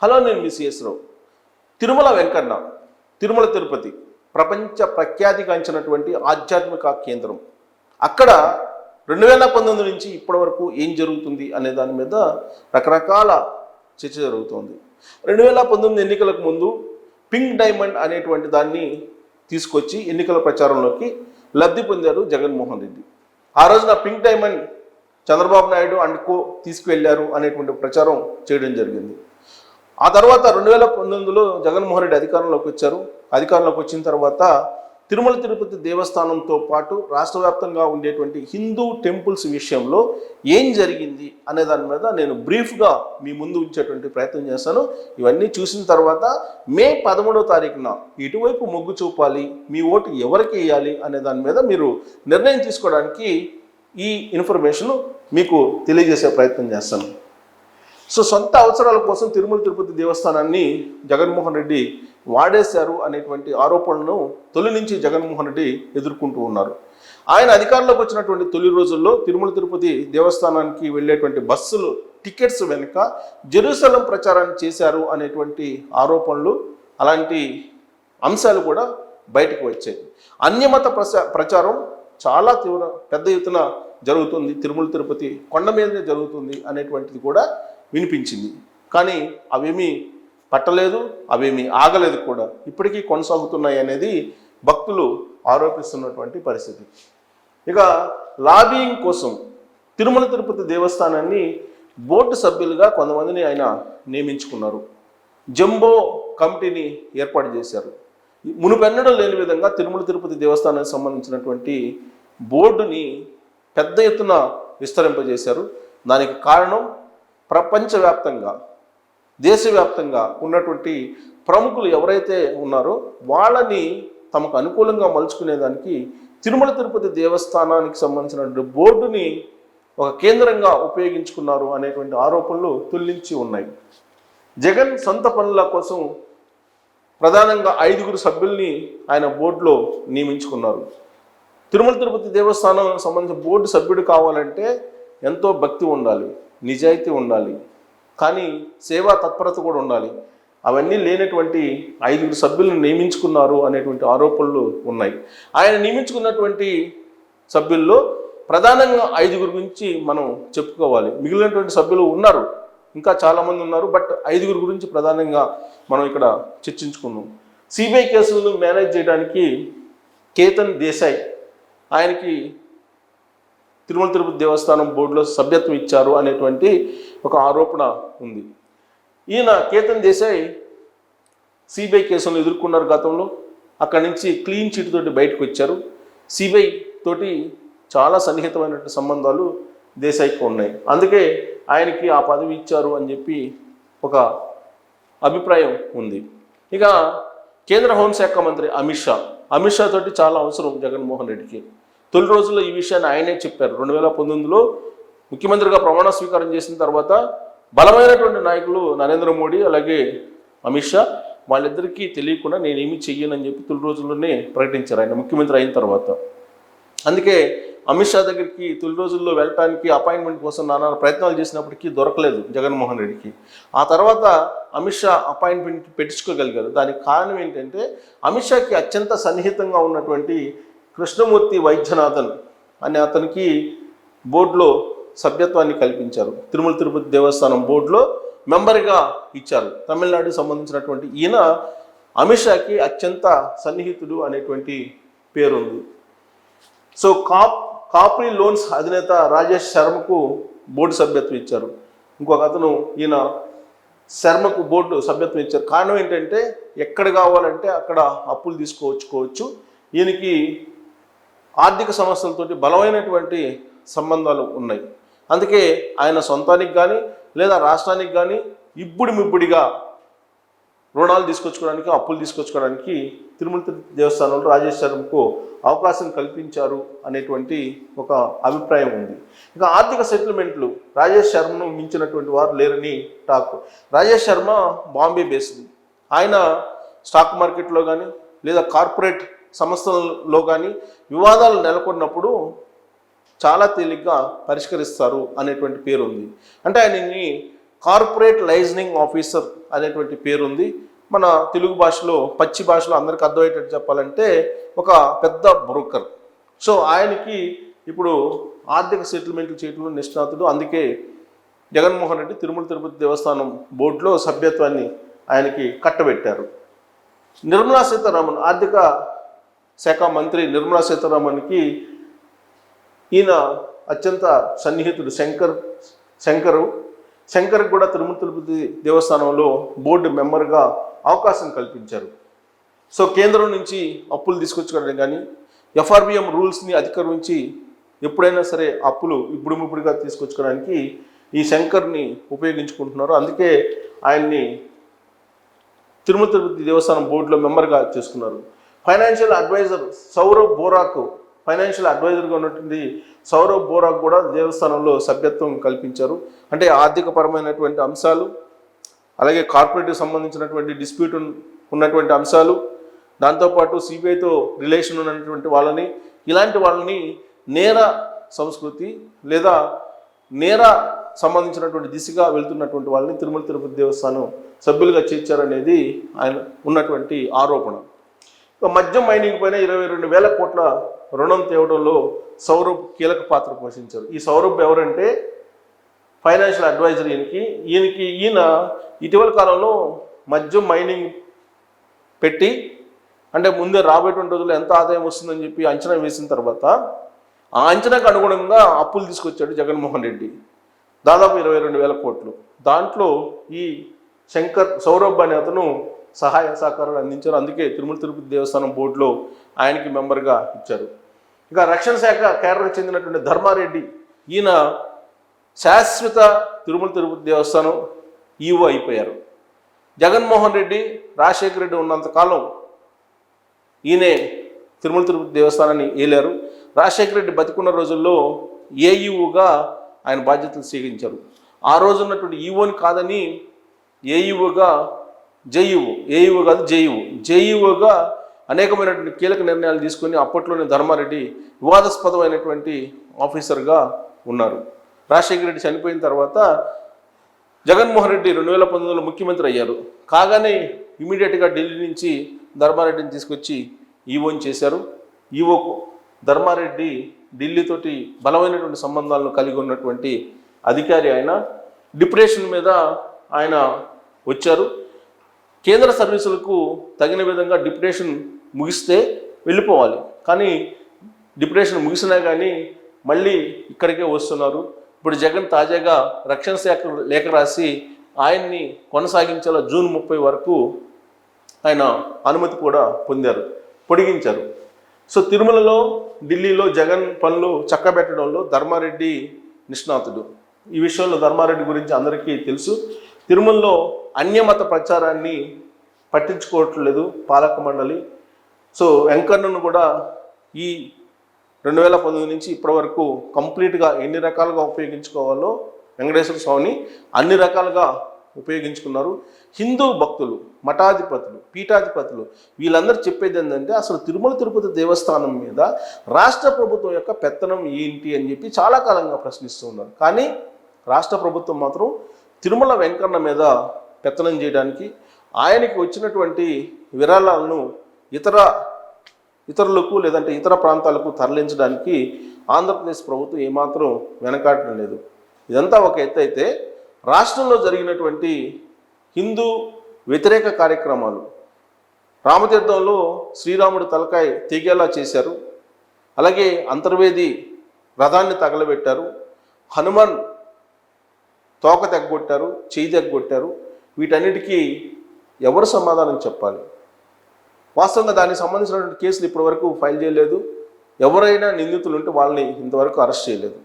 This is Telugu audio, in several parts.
హలో, నేను మీ సిఎస్ రావు. తిరుమల వెంకన్న, తిరుమల తిరుపతి ప్రపంచ ప్రఖ్యాతిగాంచినటువంటి ఆధ్యాత్మిక కేంద్రం. అక్కడ 2019 నుంచి ఇప్పటి వరకు ఏం జరుగుతుంది అనే దాని మీద రకరకాల చర్చ జరుగుతోంది. 2019 ఎన్నికలకు ముందు పింక్ డైమండ్ అనేటువంటి దాన్ని తీసుకొచ్చి ఎన్నికల ప్రచారంలోకి లబ్ధి పొందారు జగన్మోహన్ రెడ్డి. ఆ రోజున pink diamond Chandrababu Naidu and co తీసుకువెళ్లారు అనేటువంటి ప్రచారం చేయడం జరిగింది. ఆ తర్వాత 2019లో జగన్మోహన్ రెడ్డి అధికారంలోకి వచ్చారు. అధికారంలోకి వచ్చిన తర్వాత తిరుమల తిరుపతి దేవస్థానంతో పాటు రాష్ట్ర వ్యాప్తంగా ఉండేటువంటి హిందూ టెంపుల్స్ విషయంలో ఏం జరిగింది అనే దాని మీద నేను బ్రీఫ్గా మీ ముందు ఉంచేటువంటి ప్రయత్నం చేస్తాను. ఇవన్నీ చూసిన తర్వాత మే 13వ తారీఖున ఇటువైపు మొగ్గు చూపాలి, మీ ఓటు ఎవరికి వేయాలి అనే దాని మీద మీరు నిర్ణయం తీసుకోవడానికి ఈ ఇన్ఫర్మేషన్ మీకు తెలియజేసే ప్రయత్నం చేస్తాను. సో సొంత అవసరాల కోసం తిరుమల తిరుపతి దేవస్థానాన్ని జగన్మోహన్ రెడ్డి వాడేశారు అనేటువంటి ఆరోపణలను తొలి నుంచి జగన్మోహన్ రెడ్డి ఎదుర్కొంటూ ఉన్నారు. ఆయన అధికారంలోకి వచ్చినటువంటి తొలి రోజుల్లో తిరుమల తిరుపతి దేవస్థానానికి వెళ్ళేటువంటి బస్సులు టికెట్స్ వెనుక జెరూసలం ప్రచారాన్ని చేశారు అనేటువంటి ఆరోపణలు, అలాంటి అంశాలు కూడా బయటకు వచ్చాయి. అన్యమత ప్రచారం చాలా పెద్ద ఎత్తున జరుగుతుంది, తిరుమల తిరుపతి కొండ మీదనే జరుగుతుంది అనేటువంటిది కూడా వినిపించింది. కానీ అవేమీ పట్టలేదు, అవేమీ ఆగలేదు కూడా, ఇప్పటికీ కొనసాగుతున్నాయి అనేది భక్తులు ఆరోపిస్తున్నటువంటి పరిస్థితి. ఇక లాబింగ్ కోసం తిరుమల తిరుపతి దేవస్థానాన్ని బోర్డు సభ్యులుగా కొంతమందిని ఆయన నియమించుకున్నారు. జంబో కమిటీని ఏర్పాటు చేశారు. మునుపెన్నడూ లేని విధంగా తిరుమల తిరుపతి దేవస్థానానికి సంబంధించినటువంటి బోర్డుని పెద్ద ఎత్తున విస్తరింపజేశారు. దానికి కారణం ప్రపంచవ్యాప్తంగా, దేశవ్యాప్తంగా ఉన్నటువంటి ప్రముఖులు ఎవరైతే ఉన్నారో వాళ్ళని తమకు అనుకూలంగా మలుచుకునేదానికి తిరుమల తిరుపతి దేవస్థానానికి సంబంధించినటువంటి బోర్డుని ఒక కేంద్రంగా ఉపయోగించుకున్నారు అనేటువంటి ఆరోపణలు తుల్లించి ఉన్నాయి. జగన్ సొంత పనుల కోసం ప్రధానంగా 5 సభ్యుల్ని ఆయన బోర్డులో నియమించుకున్నారు. తిరుమల తిరుపతి దేవస్థానం సంబంధించిన బోర్డు సభ్యుడు కావాలంటే ఎంతో భక్తి ఉండాలి, నిజాయితీ ఉండాలి, కానీ సేవా తత్పరత కూడా ఉండాలి. అవన్నీ లేనటువంటి 5 సభ్యులను నియమించుకున్నారు అనేటువంటి ఆరోపణలు ఉన్నాయి. ఆయన నియమించుకున్నటువంటి సభ్యుల్లో ప్రధానంగా 5 గురించి మనం చెప్పుకోవాలి. మిగిలినటువంటి సభ్యులు ఉన్నారు, ఇంకా చాలామంది ఉన్నారు, బట్ 5 గురించి ప్రధానంగా మనం ఇక్కడ చర్చించుకున్నాం. సిబిఐ కేసులను మేనేజ్ చేయడానికి కేతన్ దేశాయ్ ఆయనకి తిరుమల తిరుపతి దేవస్థానం బోర్డులో సభ్యత్వం ఇచ్చారు అనేటువంటి ఒక ఆరోపణ ఉంది. ఈయన కేతన్ దేశాయ్ సిబిఐ కేసులను ఎదుర్కొన్నారు గతంలో. అక్కడి నుంచి క్లీన్ చిట్ తోటి బయటకు వచ్చారు. సిబిఐ తోటి చాలా సన్నిహితమైనటువంటి సంబంధాలు దేశాయ్కి ఉన్నాయి. అందుకే ఆయనకి ఆ పదవి ఇచ్చారు అని చెప్పి ఒక అభిప్రాయం ఉంది. ఇక కేంద్ర హోంశాఖ మంత్రి అమిత్ షా తోటి చాలా అవసరం జగన్మోహన్ రెడ్డికి. తొలి రోజుల్లో ఈ విషయాన్ని ఆయనే చెప్పారు. 2019లో ముఖ్యమంత్రిగా ప్రమాణ స్వీకారం చేసిన తర్వాత బలమైనటువంటి నాయకులు నరేంద్ర మోడీ అలాగే అమిత్ షా వాళ్ళిద్దరికీ తెలియకుండా నేనేమీ చెయ్యనని చెప్పి తొలి రోజుల్లోనే ప్రకటించారు ఆయన ముఖ్యమంత్రి అయిన తర్వాత. అందుకే అమిత్ షా దగ్గరికి తొలి రోజుల్లో వెళ్ళటానికి అపాయింట్మెంట్ కోసం నానా ప్రయత్నాలు చేసినప్పటికీ దొరకలేదు జగన్మోహన్ రెడ్డికి. ఆ తర్వాత అమిత్ షా అపాయింట్మెంట్ పెట్టించుకోగలిగారు. దానికి కారణం ఏంటంటే అమిత్ షాకి అత్యంత సన్నిహితంగా ఉన్నటువంటి కృష్ణమూర్తి వైద్యనాథన్ అనే అతనికి బోర్డులో సభ్యత్వాన్ని కల్పించారు. తిరుమల తిరుపతి దేవస్థానం బోర్డులో మెంబర్గా ఇచ్చారు. తమిళనాడుకి సంబంధించినటువంటి ఈయన అమిత్ షాకి అత్యంత సన్నిహితుడు అనేటువంటి పేరుంది. సో కాప్రీ లోన్స్ అధినేత రాజేష్ శర్మకు బోర్డు సభ్యత్వం ఇచ్చారు. ఇంకొక అతను ఈయన శర్మకు బోర్డు సభ్యత్వం ఇచ్చారు. కారణం ఏంటంటే ఎక్కడ కావాలంటే అక్కడ అప్పులు తీసుకోవచ్చు. ఈయనకి ఆర్థిక సమస్యలతోటి బలమైనటువంటి సంబంధాలు ఉన్నాయి. అందుకే ఆయన సొంతానికి కానీ లేదా రాష్ట్రానికి కానీ ఇబ్బడిమిబ్బడిగా రుణాలు తీసుకొచ్చుకోవడానికి, అప్పులు తీసుకొచ్చుకోవడానికి తిరుమల దేవస్థానంలో రాజేష్ శర్మకు అవకాశం కల్పించారు అనేటువంటి ఒక అభిప్రాయం ఉంది. ఇక ఆర్థిక సెటిల్మెంట్లు రాజేష్ శర్మను మించినటువంటి వారు లేరని టాక్. రాజేష్ శర్మ బాంబే బేస్డ్. ఆయన స్టాక్ మార్కెట్లో కానీ లేదా కార్పొరేట్ సంస్థలలో కానీ వివాదాలు నెలకొన్నప్పుడు చాలా తేలిగ్గా పరిష్కరిస్తారు అనేటువంటి పేరు ఉంది. అంటే ఆయనని కార్పొరేట్ లైజనింగ్ ఆఫీసర్ అనేటువంటి పేరు ఉంది. మన తెలుగు భాషలో పచ్చి భాషలో అందరికి అర్థమయ్యేటట్టు చెప్పాలంటే ఒక పెద్ద బ్రోకర్. సో ఆయనకి ఇప్పుడు ఆర్థిక సెటిల్మెంట్లు చేయడంలో నిష్ణాతుడు. అందుకే జగన్మోహన్ రెడ్డి తిరుమల తిరుపతి దేవస్థానం బోర్డులో సభ్యత్వాన్ని ఆయనకి కట్టబెట్టారు. నిర్మలా సీతారామన్, ఆర్థిక శాఖ మంత్రి నిర్మలా సీతారామన్కి ఈయన అత్యంత సన్నిహితుడు శంకర్ కూడా తిరుమల తిరుపతి దేవస్థానంలో బోర్డు మెంబర్గా అవకాశం కల్పించారు. సో కేంద్రం నుంచి అప్పులు తీసుకొచ్చుకోవడం కానీ ఎఫ్ఆర్బిఎం రూల్స్ని అధిగమించి ఎప్పుడైనా సరే అప్పులు ఇప్పుడుగా తీసుకొచ్చుకోవడానికి ఈ శంకర్ని ఉపయోగించుకుంటున్నారు. అందుకే ఆయన్ని తిరుమల తిరుపతి దేవస్థానం బోర్డులో మెంబర్గా చేసుకున్నారు. ఫైనాన్షియల్ అడ్వైజర్ సౌరవ్ బోరాకు, ఫైనాన్షియల్ అడ్వైజర్గా ఉన్నటువంటి సౌరవ్ బోరాకు కూడా దేవస్థానంలో సభ్యత్వం కల్పించారు. అంటే ఆర్థికపరమైనటువంటి అంశాలు, అలాగే కార్పొరేట్కి సంబంధించినటువంటి డిస్ప్యూట్ ఉన్నటువంటి అంశాలు, దాంతోపాటు సిబిఐతో రిలేషన్ ఉన్నటువంటి వాళ్ళని, ఇలాంటి వాళ్ళని నేర సంస్కృతి లేదా నేర సంబంధించినటువంటి దిశగా వెళ్తున్నటువంటి వాళ్ళని తిరుమల తిరుపతి దేవస్థానం సభ్యులుగా చేర్చారనేది ఆయన ఉన్నటువంటి ఆరోపణ. మద్యం మైనింగ్ పైన 22,000 కోట్ల రుణం తేవడంలో సౌరభ్ కీలక పాత్ర పోషించారు. ఈ సౌరభ్ ఎవరంటే ఫైనాన్షియల్ అడ్వైజర్ ఈయన ఇటీవల కాలంలో మద్యం మైనింగ్ పెట్టి అంటే ముందే రాబోయేటువంటి రోజుల్లో ఎంత ఆదాయం వస్తుందని చెప్పి అంచనా వేసిన తర్వాత ఆ అంచనాకు అనుగుణంగా అప్పులు తీసుకొచ్చాడు జగన్మోహన్ రెడ్డి, దాదాపు 22,000 కోట్లు. దాంట్లో ఈ సౌరభ్ అనే అతను సహాయ సహకారాలు అందించారు. అందుకే తిరుమల తిరుపతి దేవస్థానం బోర్డులో ఆయనకి మెంబర్గా ఇచ్చారు. ఇక రక్షణ శాఖ కేరళకు చెందినటువంటి ధర్మారెడ్డి, ఈయన శాశ్వత తిరుమల తిరుపతి దేవస్థానం ఈఓ అయిపోయారు. జగన్మోహన్ రెడ్డి, రాజశేఖర రెడ్డి ఉన్నంతకాలం ఈయనే తిరుమల తిరుపతి దేవస్థానాన్ని ఏలారు. రాజశేఖర రెడ్డి బతికున్న రోజుల్లో ఏఈఓగా ఆయన బాధ్యతలు స్వీకరించారు. ఆ రోజు ఉన్నటువంటి ఈఓని కాదని ఏఈఓగా ఏఈఓ కాదు జేఈఓగా అనేకమైనటువంటి కీలక నిర్ణయాలు తీసుకొని అప్పట్లోనే ధర్మారెడ్డి వివాదాస్పదమైనటువంటి ఆఫీసర్గా ఉన్నారు. రాజశేఖర రెడ్డి చనిపోయిన తర్వాత జగన్మోహన్ రెడ్డి 2019లో ముఖ్యమంత్రి అయ్యారు. కాగానే ఇమీడియట్గా ఢిల్లీ నుంచి ధర్మారెడ్డిని తీసుకొచ్చి ఈఓని చేశారు. ఈఓ ధర్మారెడ్డి ఢిల్లీతోటి బలమైనటువంటి సంబంధాలను కలిగి ఉన్నటువంటి అధికారి. ఆయన డిప్రెషన్ మీద ఆయన వచ్చారు. కేంద్ర సర్వీసులకు తగిన విధంగా డిప్రెషన్ ముగిస్తే వెళ్ళిపోవాలి, కానీ డిప్రెషన్ ముగిసినా కానీ మళ్ళీ ఇక్కడికే వస్తున్నారు. ఇప్పుడు జగన్ తాజాగా రక్షణ శాఖ లేఖ రాసి ఆయన్ని కొనసాగించేలా జూన్ 30 వరకు ఆయన అనుమతి కూడా పొడిగించారు. సో తిరుమలలో, ఢిల్లీలో జగన్ పనులు చక్కబెట్టడంలో ధర్మారెడ్డి నిష్ణాతుడు. ఈ విషయంలో ధర్మారెడ్డి గురించి అందరికీ తెలుసు. తిరుమలలో అన్యమత ప్రచారాన్ని పట్టించుకోవట్లేదు పాలక మండలి. సో వెంకన్నను కూడా ఈ 2019 నుంచి ఇప్పటి వరకు కంప్లీట్గా ఎన్ని రకాలుగా ఉపయోగించుకోవాలో వెంకటేశ్వర స్వామిని అన్ని రకాలుగా ఉపయోగించుకున్నారు. హిందూ భక్తులు, మఠాధిపతులు, పీఠాధిపతులు వీళ్ళందరూ చెప్పేది ఏంటంటే అసలు తిరుమల తిరుపతి దేవస్థానం మీద రాష్ట్ర ప్రభుత్వం యొక్క పెత్తనం ఏంటి అని చెప్పి చాలా కాలంగా ప్రశ్నిస్తూ ఉన్నారు. కానీ రాష్ట్ర ప్రభుత్వం మాత్రం తిరుమల వెంకన్న మీద పెత్తనం చేయడానికి, ఆయనకి వచ్చినటువంటి విరాళాలను ఇతరులకు లేదంటే ఇతర ప్రాంతాలకు తరలించడానికి ఆంధ్రప్రదేశ్ ప్రభుత్వం ఏమాత్రం వెనకాడటం లేదు. ఇదంతా ఒక ఎత్తు అయితే రాష్ట్రంలో జరిగినటువంటి హిందూ వ్యతిరేక కార్యక్రమాలు, రామతీర్థంలో శ్రీరాముడి తలకాయ తెగేలా చేశారు, అలాగే అంతర్వేది రథాన్ని తగలబెట్టారు, హనుమాన్ తోక తెగ్గొట్టారు, చెయ్యి తెగ్గొట్టారు. వీటన్నిటికీ ఎవరు సమాధానం చెప్పాలి? వాస్తవంగా దానికి సంబంధించినటువంటి కేసులు ఇప్పటివరకు ఫైల్ చేయలేదు. ఎవరైనా నిందితులు ఉంటే వాళ్ళని ఇంతవరకు అరెస్ట్ చేయలేదు.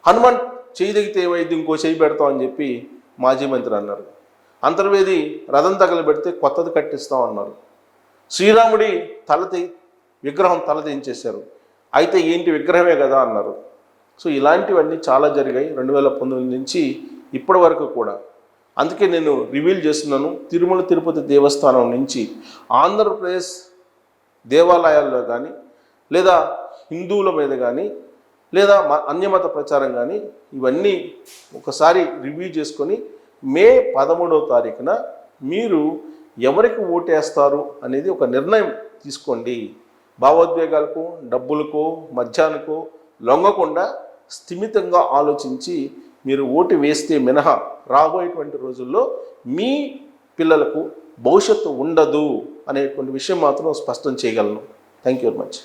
హనుమాన్ చెయ్యి తెగితే ఏమైంది, ఇంకో చెయ్యి పెడతామని చెప్పి మాజీ మంత్రి అన్నారు. అంతర్వేది రథం తగలబెడితే కొత్తది కట్టిస్తాం అన్నారు. శ్రీరాముడి విగ్రహం తల తెంచేశారు, అయితే ఏంటి విగ్రహమే కదా అన్నారు. సో ఇలాంటివన్నీ చాలా జరిగాయి 2019 నుంచి ఇప్పటి వరకు కూడా. అందుకే నేను రివీల్ చేస్తున్నాను, తిరుమల తిరుపతి దేవస్థానం నుంచి ఆంధ్రప్రదేశ్ దేవాలయాల్లో కానీ లేదా హిందువుల మీద కానీ లేదా అన్యమత ప్రచారం కానీ ఇవన్నీ ఒకసారి రివ్యూ చేసుకొని మే 13వ తారీఖున మీరు ఎవరికి ఓటేస్తారు అనేది ఒక నిర్ణయం తీసుకోండి. భావోద్వేగాలకు, డబ్బులకు, మద్యానికో లొంగకుండా స్థిమితంగా ఆలోచించి మీరు ఓటు వేస్తే మినహా రాబోయేటువంటి రోజుల్లో మీ పిల్లలకు భవిష్యత్తు ఉండదు అనేటువంటి విషయం మాత్రం స్పష్టం చేయగలను. Thank you very much.